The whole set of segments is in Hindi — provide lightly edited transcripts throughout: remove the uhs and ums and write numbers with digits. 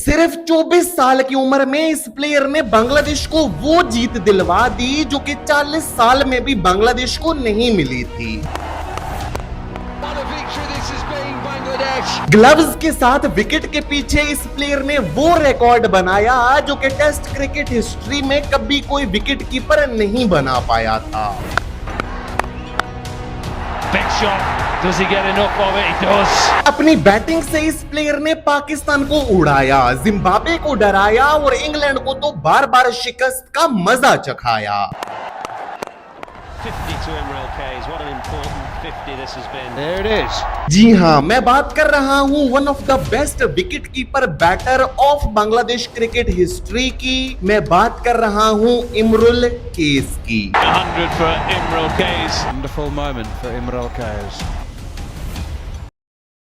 सिर्फ 24 साल की उम्र में इस प्लेयर ने बांग्लादेश को वो जीत दिलवा दी जो कि 40 साल में भी बांग्लादेश को नहीं मिली थी। ग्लव्स के साथ विकेट के पीछे इस प्लेयर ने वो रिकॉर्ड बनाया जो कि टेस्ट क्रिकेट हिस्ट्री में कभी कोई विकेट कीपर नहीं बना पाया था। Big shot. Does he get enough of it? He does. अपनी बैटिंग से इस प्लेयर ने पाकिस्तान को उड़ाया, जिम्बाब्वे को डराया और इंग्लैंड को तो बार बार शिकस्त का मजा चखाया। 50 to Imran Kayes. What an important 50 this has been. There it is. जी हाँ, मैं बात कर रहा हूँ one of the best wicket keeper batter of Bangladesh cricket history की। मैं बात कर रहा हूँ इमरुल केस की। 100 for Imran Kayes. Wonderful moment for Imran Kayes.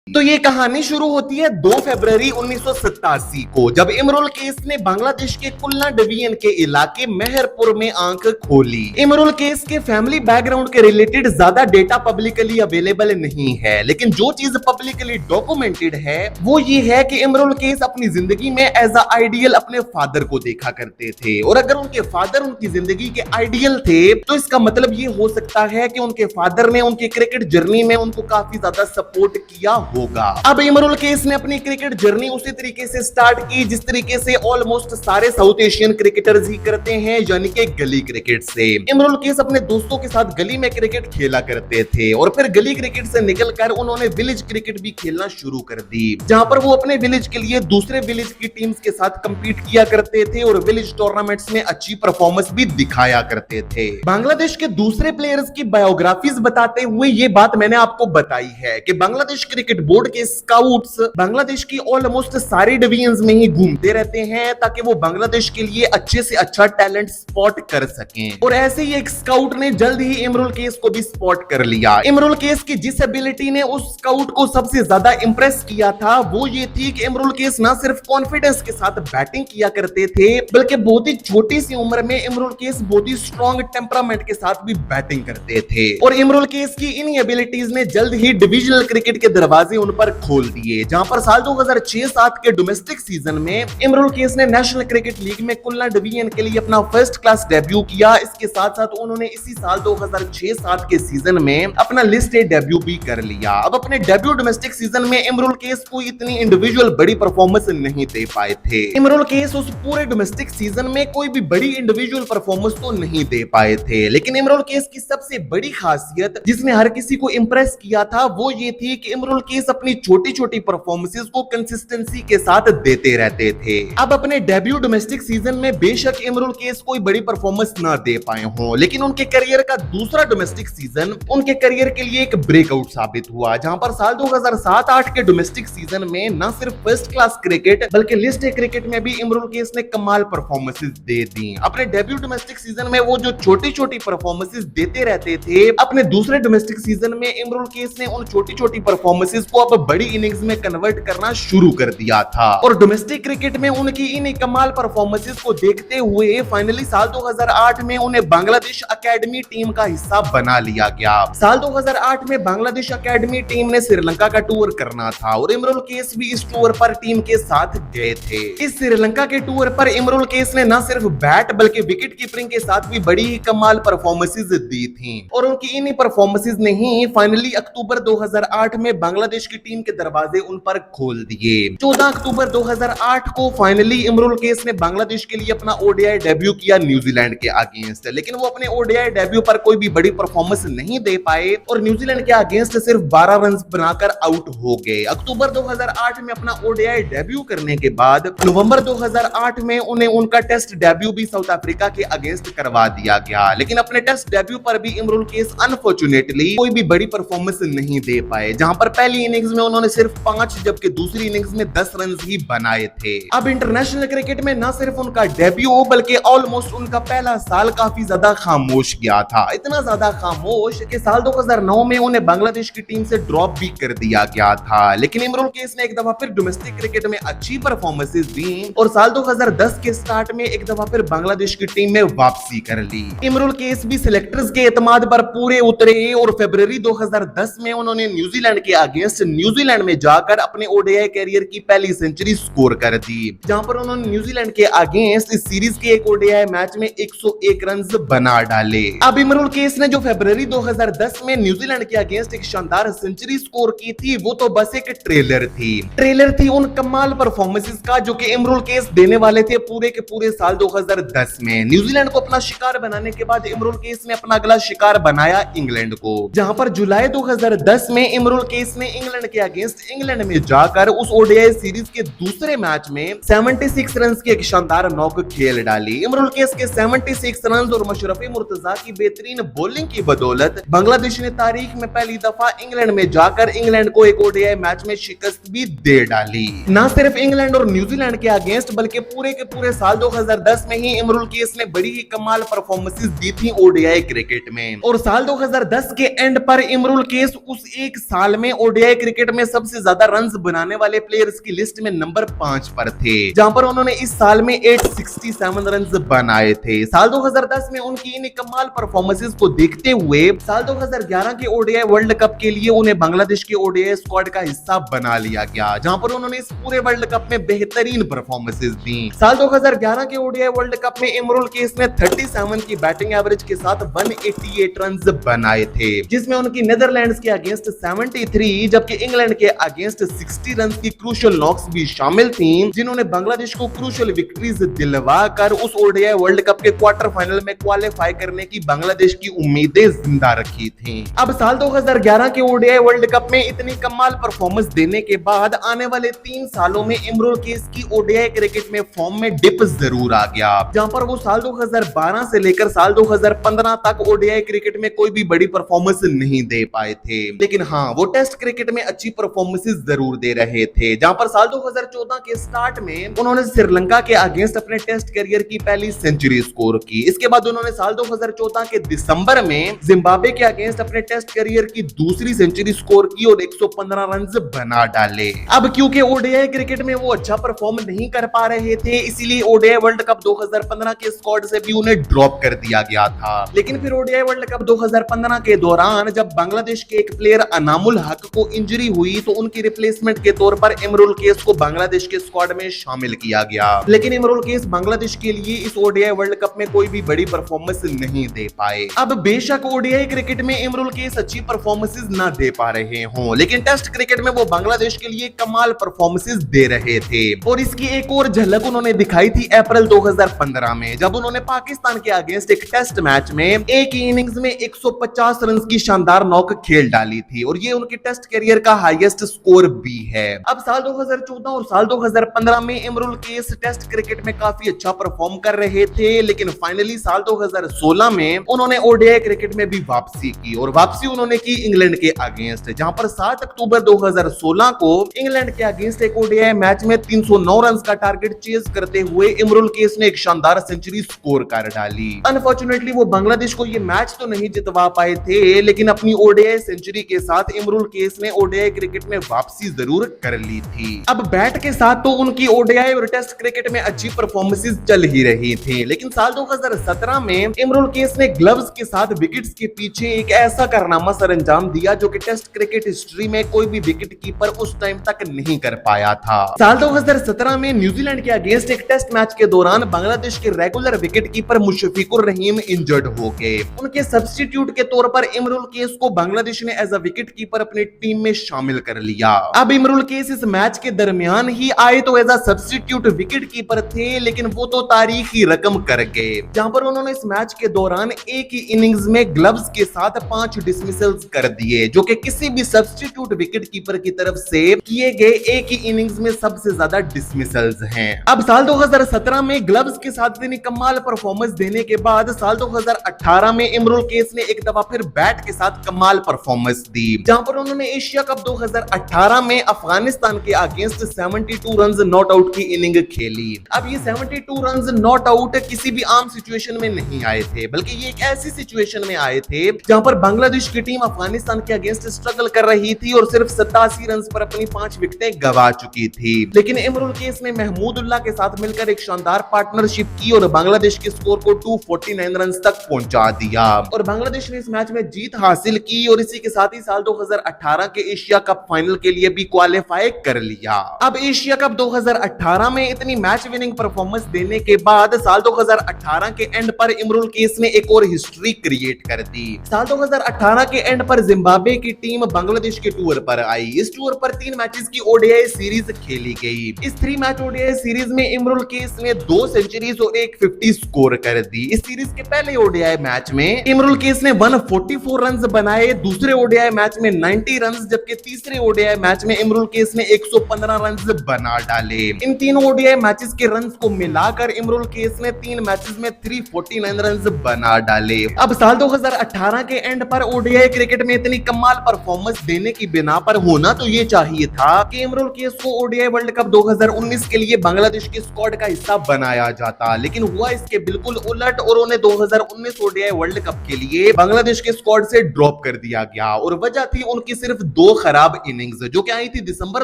तो ये कहानी शुरू होती है 2 फरवरी 1987 को, जब इमरुल केस ने बांग्लादेश के खुलना डिवीजन के इलाके मेहरपुर में आंख खोली। इमरुल केस के फैमिली बैकग्राउंड के रिलेटेड ज्यादा डेटा पब्लिकली अवेलेबल नहीं है, लेकिन जो चीज पब्लिकली डॉक्यूमेंटेड है वो ये है कि इमरुल केस अपनी जिंदगी में एज अ आइडियल अपने फादर को देखा करते थे, और अगर उनके फादर उनकी जिंदगी के आइडियल थे तो इसका मतलब ये हो सकता है कि उनके फादर ने उनकी क्रिकेट जर्नी में उनको काफी ज्यादा सपोर्ट किया होगा। अब इमरुल केस ने अपनी क्रिकेट जर्नी उसी तरीके से स्टार्ट की जिस तरीके से ऑलमोस्ट सारे साउथ एशियन क्रिकेटर्स ही करते हैं, यानी कि गली क्रिकेट से। इमरुल केस अपने दोस्तों के साथ गली में क्रिकेट खेला करते थे और फिर गली क्रिकेट से निकलकर उन्होंने विलेज क्रिकेट भी खेलना शुरू कर दी, जहां पर वो अपने विलेज के लिए दूसरे विलेज की टीम्स के साथ कंपीट किया करते थे और विलेज टूर्नामेंट्स में अच्छी परफॉर्मेंस भी दिखाया करते थे। बांग्लादेश के दूसरे प्लेयर्स की बायोग्राफीज बताते हुए ये बात मैंने आपको बताई है कि बांग्लादेश क्रिकेट बोर्ड के स्काउट्स बांग्लादेश की ऑलमोस्ट सारे डिवीजन्स में ही घूमते रहते हैं ताकि वो बांग्लादेश के लिए अच्छे से अच्छा टैलेंट स्पॉट कर सकें, और ऐसे ही एक स्काउट ने जल्द ही इमरुल केस को भी स्पॉट कर लिया। इमरुल केस की जिस एबिलिटी ने उस स्काउट को सबसे ज्यादा इंप्रेस किया था वो ये थी कि इमरुल केस ना सिर्फ कॉन्फिडेंस के साथ बैटिंग किया करते थे, बल्कि बहुत ही छोटी सी उम्र में इमरुल केस बहुत ही स्ट्रॉन्ग टेम्परामेंट के साथ भी बैटिंग करते थे, और इमरुल केस की इन एबिलिटीज ने जल्द ही डिविजनल क्रिकेट के दरवाजे उन पर खोल दिए, जहां पर साल 2006-07 के डोमेस्टिक सीजन में इमरुल केस ने नेशनल क्रिकेट लीग में खुलना डिवीजन के लिए अपना फर्स्ट क्लास डेब्यू किया। इसके साथ साथ उन्होंने इसी साल 2006-07 के सीजन में अपना लिस्ट ए डेब्यू भी कर लिया। अब अपने डेब्यू डोमेस्टिक सीजन में इमरुल केस को इतनी इंडिविजुअल बड़ी परफॉर्मेंस नहीं दे पाए थे। इमरुल केस उस पूरे डोमेस्टिक सीजन में कोई भी बड़ी इंडिविजुअल परफॉर्मेंस तो नहीं दे पाए थे, लेकिन इमरुल केस की सबसे बड़ी खासियत जिसने हर किसी को इंप्रेस किया था वो ये थी कि इमरुल केस अपनी छोटी छोटी परफॉर्मेंसेस को कंसिस्टेंसी के साथ देते रहते थे। अब अपने डेब्यू डोमेस्टिक सीजन में बेशक इमरुल केस कोई बड़ी परफॉर्मेंस ना दे पाए हों, लेकिन उनके करियर का दूसरा डोमेस्टिक सीजन उनके करियर के लिए एक ब्रेकआउट साबित हुआ, जहां पर साल 2007-08 के डोमेस्टिक सीजन में न सिर्फ फर्स्ट क्लास क्रिकेट बल्कि लिस्ट ए क्रिकेट में भी इमरुल केस ने कमाल परफॉर्मेंसेस दे दी। अपने डेब्यू डोमेस्टिक सीजन में वो जो छोटी छोटी परफॉर्मेंसेस देते रहते थे, अपने दूसरे डोमेस्टिक सीजन में इमरुल केस ने उन छोटी छोटी परफॉर्मेंसेस को अब बड़ी इनिंग्स में कन्वर्ट करना शुरू कर दिया था, और डोमेस्टिक क्रिकेट में उनकी इन कमाल परफॉर्मेंसेस को देखते हुए फाइनली साल 2008 में उन्हें बांग्लादेश एकेडमी टीम का हिस्सा बना लिया गया। साल 2008 में बांग्लादेश एकेडमी टीम ने श्रीलंका का टूर करना था और इमरुल केस भी इस टूर पर टीम के साथ गए थे। इस श्रीलंका के टूर पर इमरुल केस ने न सिर्फ बैट बल्कि विकेट कीपिंग के साथ भी बड़ी ही कमाल परफॉर्मेंसेस दी थी, और उनकी इन परफॉर्मेंसेस ने ही फाइनली अक्टूबर 2008 में बांग्लादेश की टीम के दरवाजे उन पर खोल दिए। 14 अक्टूबर 2008 को फाइनली इमरुल केस ने बांग्लादेश के लिए अपना ओडीआई डेब्यू किया न्यूजीलैंड के अगेंस्ट, लेकिन वो अपने ओडीआई डेब्यू पर कोई भी बड़ी परफॉर्मेंस नहीं दे पाए और न्यूजीलैंड के अगेंस्ट सिर्फ 12 रन बनाकर आउट हो गए। अक्टूबर 2008 में अपना ओडीआई डेब्यू करने के बाद नवंबर 2008 में उन्हें उनका टेस्ट डेब्यू भी साउथ अफ्रीका के अगेंस्ट करवा दिया गया, लेकिन अपने टेस्ट डेब्यू पर भी इमरुल केस अनफॉर्चुनेटली कोई भी बड़ी परफॉर्मेंस नहीं दे पाए, जहां पर पहली इनिंग्स में उन्होंने सिर्फ 5 जबकि दूसरी इनिंग्स में 10 रन ही बनाए थे। अब इंटरनेशनल क्रिकेट में न सिर्फ उनका डेब्यू बल्कि ऑलमोस्ट उनका पहला साल काफी ज्यादा खामोश गया था, इतना ज्यादा खामोश कि साल 2009 में उन्हें बांग्लादेश की टीम से ड्रॉप भी कर दिया गया था। लेकिन इमरुल केस ने एक दफा फिर डोमेस्टिक क्रिकेट में अच्छी परफॉर्मेंसेस दी और साल 2010 के स्टार्ट में एक दफा फिर बांग्लादेश की टीम में वापसी कर ली। इमरुल केस भी सिलेक्टर्स के एतमाद पर पूरे उतरे और फरवरी 2010 में उन्होंने न्यूजीलैंड के अगेंस्ट न्यूजीलैंड में जाकर अपने ओडीआई कैरियर की पहली सेंचुरी स्कोर कर दी, जहां पर उन्होंने न्यूजीलैंड के अगेंस्ट इस सीरीज के एक ओडीआई मैच में 101 रन बना डाले। अब इमरुल केस ने जो फरवरी 2010 में न्यूजीलैंड के अगेंस्ट एक शानदार सेंचुरी स्कोर की थी, वो तो बस एक ट्रेलर थी उन कमाल परफॉर्मेंसेस का जो कि इमरुल केस देने वाले थे पूरे के पूरे साल 2010 में। न्यूजीलैंड को अपना शिकार बनाने के बाद इमरुल केस ने अपना अगला शिकार बनाया इंग्लैंड को, जहां पर जुलाई 2010 में इमरुल केस ने इंग्लैंड के अगेंस्ट इंग्लैंड में जाकर उस ओडीआई सीरीज के दूसरे मैच में 76 रन की एक शानदार नॉक खेल डाली। इमरुल केस के 76 रन और मशरफी मुर्तजा की बेहतरीन बॉलिंग की बदौलत बांग्लादेश ने तारीख में पहली दफा इंग्लैंड में जाकर इंग्लैंड को एक ओडीआई मैच में शिकस्त भी दे डाली। ना सिर्फ इंग्लैंड और न्यूजीलैंड के अगेंस्ट बल्कि पूरे के पूरे साल 2010 में ही इमरुल केस ने बड़ी ही कमाल परफॉर्मेंसेस दी थी ओडीआई क्रिकेट में। और साल 2010 के एंड पर इमरुल केस उस एक साल में ओडीआई क्रिकेट में सबसे ज्यादा रन्स बनाने वाले प्लेयर्स की लिस्ट में नंबर 5 पर थे, जहां पर उन्होंने इस साल में 867 रन्स बनाए थे। साल 2010 में उनकी इन कमाल परफॉर्मेंसेस को देखते हुए साल 2011 के ओडीआई वर्ल्ड कप के लिए उन्हें बांग्लादेश के ओडीआई स्क्वाड का हिस्सा बना लिया गया, जहां पर उन्होंने इस पूरे वर्ल्ड कप में बेहतरीन परफॉर्मेंसेस दी। साल 2011 के ओडीआई वर्ल्ड कप में इमरुल केस ने 37 की बैटिंग एवरेज के साथ 188 रन बनाए थे, जिसमें उनकी नीदरलैंड्स के अगेंस्ट 73 जबकि इंग्लैंड के अगेंस्ट 60 रन की क्रूशियल नॉक्स भी शामिल थी, जिन्होंने बांग्लादेश को क्रूशियल विक्ट्रीज दिलवाकर उस ओडीआई वर्ल्ड कप के क्वार्टर फाइनल में क्वालिफाई करने की बांग्लादेश की उम्मीदें जिंदा रखी थी। अब साल 2011 के ओडीआई वर्ल्ड कप में इतनी कमाल परफॉर्मेंस देने के बाद आने वाले 3 सालों में इमरुल केस की ओडीआई क्रिकेट में फॉर्म में डिप जरूर आ गया, जहां पर वो साल 2012 से लेकर साल 2015 तक ओडीआई क्रिकेट में कोई भी बड़ी परफॉर्मेंस नहीं दे पाए थे। लेकिन हाँ, वो टेस्ट क्रिकेट में अच्छी परफॉर्मेंसेस जरूर दे रहे थे, जहां पर साल 2014 के स्टार्ट में उन्होंने श्रीलंका के अगेंस्ट अपने टेस्ट करियर की पहली सेंचुरी स्कोर की। इसके बाद उन्होंने साल 2014 के दिसंबर में जिम्बाब्वे के अगेंस्ट अपने टेस्ट करियर की दूसरी सेंचुरी स्कोर की और 115 रन बना डाले। अब क्योंकि ओडीआई क्रिकेट में वो अच्छा परफॉर्म नहीं कर पा रहे थे, इसीलिए ओडीआई वर्ल्ड कप 2015 के स्क्वाड से भी उन्हें ड्रॉप कर दिया गया था। लेकिन फिर ओडीआई वर्ल्ड कप 2015 के दौरान जब बांग्लादेश के एक प्लेयर अनामुल हक को इंजरी हुई तो उनकी रिप्लेसमेंट के तौर पर इमरुल केस को बांग्लादेश के स्क्वाड में शामिल किया गया। लेकिन इमरुल केस बांग्लादेश के लिए इस ओडीआई वर्ल्ड कप में कोई भी बड़ी परफॉर्मेंस नहीं दे पाए। अब बेशक ओडीआई क्रिकेट में इमरुल केस अच्छी परफॉर्मेंसेस ना दे पा रहे हों, लेकिन टेस्ट क्रिकेट में वो बांग्लादेश के लिए कमाल परफॉर्मेंसेस दे रहे थे। और इसकी एक और झलक उन्होंने दिखाई थी अप्रैल 2015 में, जब उन्होंने पाकिस्तान के अगेंस्ट एक टेस्ट मैच में एक ही इनिंग्स में 150 रन की शानदार नॉक खेल डाली थी और ये उनके टेस्ट करियर का हाईएस्ट स्कोर भी है। अब साल 2014 और साल 2015 में इमरुल केस टेस्ट क्रिकेट में काफी अच्छा परफॉर्म कर रहे थे, लेकिन फाइनली साल 2016 में उन्होंने ओडीआई क्रिकेट में भी वापसी की और वापसी उन्होंने की इंग्लैंड के अगेंस्ट, जहां पर 7 अक्टूबर 2016 को इंग्लैंड के अगेंस्ट एक ओडीआई मैच में 309 रन का टारगेट चेज करते हुए इमरुल केस ने एक शानदार सेंचुरी स्कोर कर डाली। अनफॉर्चुनेटली वो बांग्लादेश को ये मैच तो नहीं जितवा पाए थे, लेकिन अपनी ओडीआई सेंचुरी के साथ इमरुल केस ने ओडीआई क्रिकेट में वापसी जरूर कर ली थी। अब बैट के साथ तो उनकी ओडीआई और टेस्ट क्रिकेट में अच्छी परफॉर्मेंसेस चल ही रही थी, लेकिन साल 2017 में इमरुल केस ने ग्लव्स के साथ विकेट्स के पीछे एक ऐसा कारनामा सरंजाम दिया जो कि टेस्ट क्रिकेट हिस्ट्री में कोई भी विकेट कीपर उस टाइम तक नहीं कर पाया था। साल 2017 में न्यूजीलैंड के अगेंस्ट एक टेस्ट मैच के दौरान बांग्लादेश के regular wicket keeper Mushfiqur Rahim injured हो गए। उनके सब्स्टिट्यूट के तौर पर इमरुल केस को बांग्लादेश ने एज अ विकेट कीपर अपनी टीम में शामिल कर लिया। अब इमरुल केस इस मैच के दरमियान ही आए तो as a substitute wicket keeper थे, लेकिन वो तो तारीखी रकम कर गए, जहां पर उन्होंने इस मैच के दौरान एक ही इनिंग्स में ग्लव्स के साथ 5 डिसमिसल्स कर दिए, जो कि किसी भी सब्स्टिट्यूट विकेट कीपर की तरफ से किए गए एक ही इनिंग्स में सबसे ज्यादा डिसमिसल्स हैं। अब साल 2017 में ग्लव्स के साथ इतनी कमाल परफॉर्मेंस देने के बाद साल 2018 में इमरुल केस ने एक दफा फिर बैट के साथ कमाल परफॉर्मेंस दी, जहां पर उन्होंने एशिया कप 2018 में अफगानिस्तान के अगेंस्ट 72 रन नॉट आउट की इनिंग खेली। अब ये 72 रन नॉट आउट किसी भी आम सिचुएशन में नहीं आए थे, बल्कि ये एक ऐसी सिचुएशन में आए थे जहां पर बांग्लादेश की टीम अफगानिस्तान के अगेंस्ट स्ट्रगल कर रही थी और सिर्फ 87 रन पर अपनी 5 विकेटें गंवा चुकी थी। लेकिन इमरुल केस ने महमूदुल्लाह के साथ मिलकर एक शानदार पार्टनरशिप की और बांग्लादेश के स्कोर को 249 रन तक पहुंचा दिया और बांग्लादेश ने इस मैच में जीत हासिल की। और इसी के साथ ही साल 2018 के एशिया कप फाइनल के लिए भी क्वालिफाई कर लिया। अब एशिया कप 2018 में इतनी मैच विनिंग परफॉर्मेंस देने के बाद साल 2018 के एंड पर इमरुल केस ने एक और हिस्ट्री क्रिएट कर दी। साल 2018 के एंड पर जिम्बाब्वे की टीम बांग्लादेश के टूर पर आई। इस टूर पर 3 मैचेस की ओडीआई सीरीज खेली गई। इस 3 मैच ओडीआई सीरीज में इमरुल केस ने 2 सेंचुरीज और एक 50 स्कोर कर दी। इस सीरीज के पहले ओडीआई मैच में इमरुल केस ने 144 रन्स बनाए, दूसरे ओडीआई मैच में 90 रन्स, जबकि तीसरे ओडीआई मैच में इमरुल केस ने 115 रन्स बना डाले। इन तीनों ओडीआई मैचेस के रन्स को मिलाकर इमरुल केस ने 3 मैचेस में 349 रन्स बना डाले। अब साल 2018 के एंड पर ओडीआई क्रिकेट में इतनी कमाल परफॉर्मेंस देने की बिना पर होना तो ये चाहिए था कि इमरुल केस को ओडीआई वर्ल्ड कप 2019 के लिए बांग्लादेश के स्क्वाड का हिस्सा बनाया जाता, लेकिन हुआ इसके बिल्कुल उलट और उन्हें 2019 ओडीआई वर्ल्ड कप के लिए बांग्लादेश के स्क्वाड से ड्रॉप कर दिया गया। और वजह थी उनकी सिर्फ 2 खराब इनिंग्स जो कि आई थी दिसंबर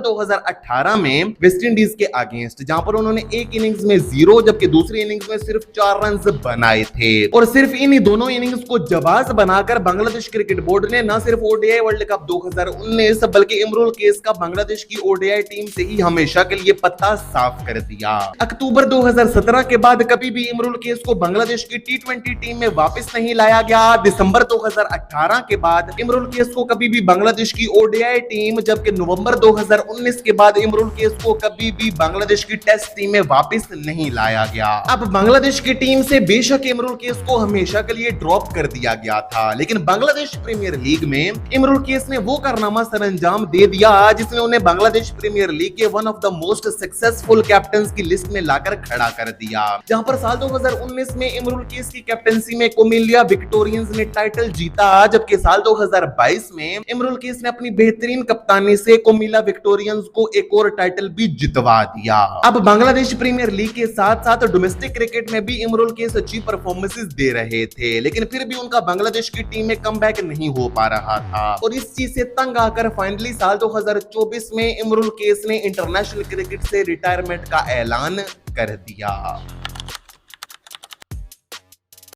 2018 में वेस्ट इंडीज के अगेंस्ट, जहां पर उन्होंने एक इनिंग्स में 0 जबकि दूसरी इनिंग्स में सिर्फ 4 रन बनाए थे। और सिर्फ इन्हीं दोनों इनिंग्स को जवाब बनाकर बांग्लादेश क्रिकेट बोर्ड ने न सिर्फ ओडीआई वर्ल्ड कप 2019 बल्कि इमरुल केस का बांग्लादेश की ओडीआई टीम से ही हमेशा के लिए पत्ता साफ कर दिया। अक्टूबर 2017 के बाद कभी भी इमरुल केस को बांग्लादेश की टी20 टीम में वापस नहीं लाया गया। दिसंबर 2018 के बाद इमरुल केस को कभी भी बांग्लादेश की ओडीआई टीम, जबकि नवंबर 2019 के बाद इमरुल केस को कभी भी बांग्लादेश की टेस्ट टीम में वापस नहीं लाया गया। अब बांग्लादेश की टीम से बेशक इमरुल केस को हमेशा के लिए ड्रॉप कर दिया गया था, लेकिन बांग्लादेश प्रीमियर लीग में इमरुल केस ने वो कारनामा सरंजाम दे दिया जिसने उन्हें बांग्लादेश प्रीमियर लीग के one of the most successful captains की लिस्ट में लाकर खड़ा कर दिया। जहां पर साल 2019 में इमरुल केस की कैप्टनसी में कोमिलिया विक्टोरियंस ने टाइटल जीता, जबकि साल 2022 में इमरुल केस ने अपनी बेहतरीन कप्तानी से कोमिलिया विक्टोरियंस को एक और टाइटल भी जितवा दिया। अब बांग्लादेश प्रीमियर लीग के साथ साथ डोमेस्टिक क्रिकेट में भी इमरुल केस अच्छी परफॉर्मेंसेस दे रहे थे, लेकिन फिर भी उनका बांग्लादेश की टीम में कमबैक नहीं हो पा रहा था। और इस चीज से तंग आकर फाइनली साल 2024 में इमरुल केस ने इंटरनेशनल क्रिकेट से रिटायरमेंट का ऐलान कर दिया।